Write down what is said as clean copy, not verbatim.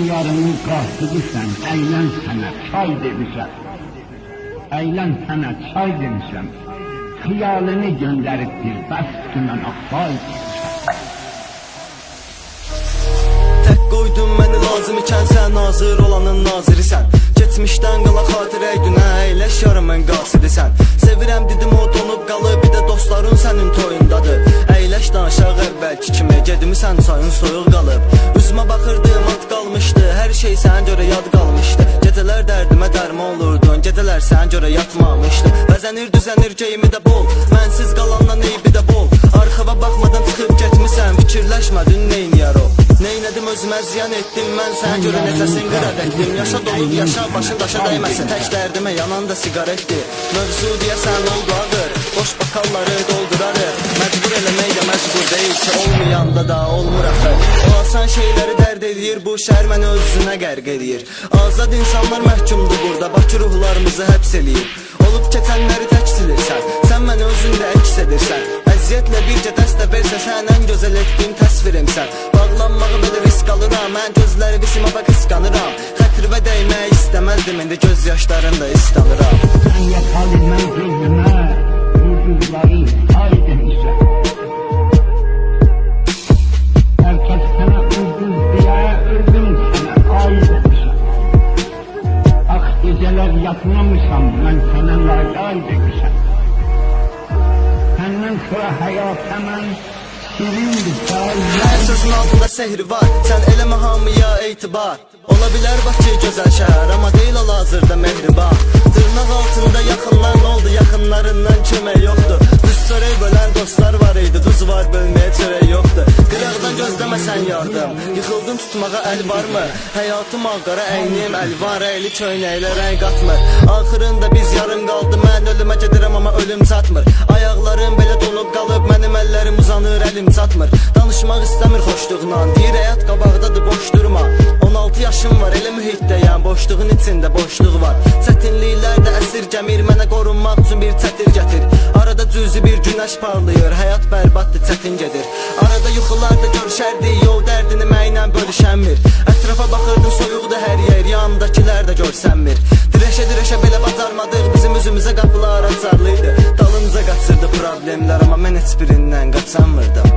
yarının qahtıdısan, əylən sənə çay demişəm. Əylən sənə çay demişəm. Xiyalını göndəribdir, bəs ki mən axsay demişəm. Tək qoydun məni lazım ikən sən nazır olanın nazirisən. Geçmişdən qala xatirə dünə əyləş yarımın qasidisən. Sevirəm dedim o donub qalıb, bir də dostların sənin toyundadır. Əyləş danışaq əvvəlki kimi, gedimisən çayın soyuq qalıb. Üzümə baxırdım at qalmışdı, hər şey sənə görə yad qalmışdı. Gecələr dərdimə dərman olurdun, gecələr sənə görə yatmamışdı. Bəzənir düzənir geyimi də bol, mənsiz qalandan eybi də bol. Arxava baxmadan çıxıb getmisən, fikirləşmədin neyniyər o. Neynədim özümə ziyan etdim, mən sənə görə necəsin qırad etdim. Yaşa dolub yaşa, başın daşa dəyməsin, tək dərdimə yanan da sigaretdir. Mövzu deyəsən oldu ağır, boş bakalları doldurarıq. Məcbur eləmək də məcbur deyil ki, olmayanda da olmur axı. O asan şeyləri dərd edir, bu şəhər məni özünə qərq edir. Azad insanlar məhkumdur burada, Bakı ruhlarımızı həbs eləyib. Olub keçənləri tək silirsən, sən məni özündə əks edirsən. Əziyyətlə bircə dəstə versə, sən ən gözəl etdiyim təsvirimsən. Bağlanmağı belə risk alıram, mən gözləri visimaba qısqanıram. Xətrivə dəymək istəməzdim, indi göz yaşlarında islanıram. Sən yatalı mən gözümə, ucuzları ay demişəm. Herkes sənə ucuz deyə, öldüm sənə ay demişəm. Ax gecələr yatmamışam, mən sənə lay demişəm. Səndən sonra həyata mən şirindir say. Hər sözün altında sehri var, sən eləmə hamıya etibar. Ola bilər Bakı gözəl şəhər, amma deyil hal-hazırda mehriban. Dırnaq altında yaxınlar nə oldu, yaxınlarından kömək yoxdur. Düz çörək bölən dostlar var idi, duz var bölməyə çörək yoxdur. Qıraqdan gözləməsən yardım, yıxıldın tutmağa əl varmı? Həyatım ağqara əynim, əlvan rəyli köynəklə rəng atmır. Axırında biz yarım qaldı, mən ölümə gedirəm amma ölüm çatmır. Ayaqlarım belə donub qalıb, mənim əllərim uzanır, əlim çatmır. Danışmaq istəmir xoşluğundan, deyir həyat qabaqdadır, boş durma. 16 yaşım var, elə mühitdəyəm, boşluğun içində boşluq var. Çətinliklərdə əsir gəmir, mənə qorunmaq üçün bir çətir gətir. Arada cüzi bir günəş parlayır, həyat bərbaddır, çətin gedir. Arada yuxularda görüşərdik, yol dərdini mənlə bölüşənmir. Ətrafa baxırdın, soyuqdur hər yer, yanımdakilər də görsənmir. Dirəşə belə bacarmadıq, bizim üzümüzə qapılar açarlıydı. Dalınca qaçırdı problemlər, amma mən heç birindən qaçanmırdım.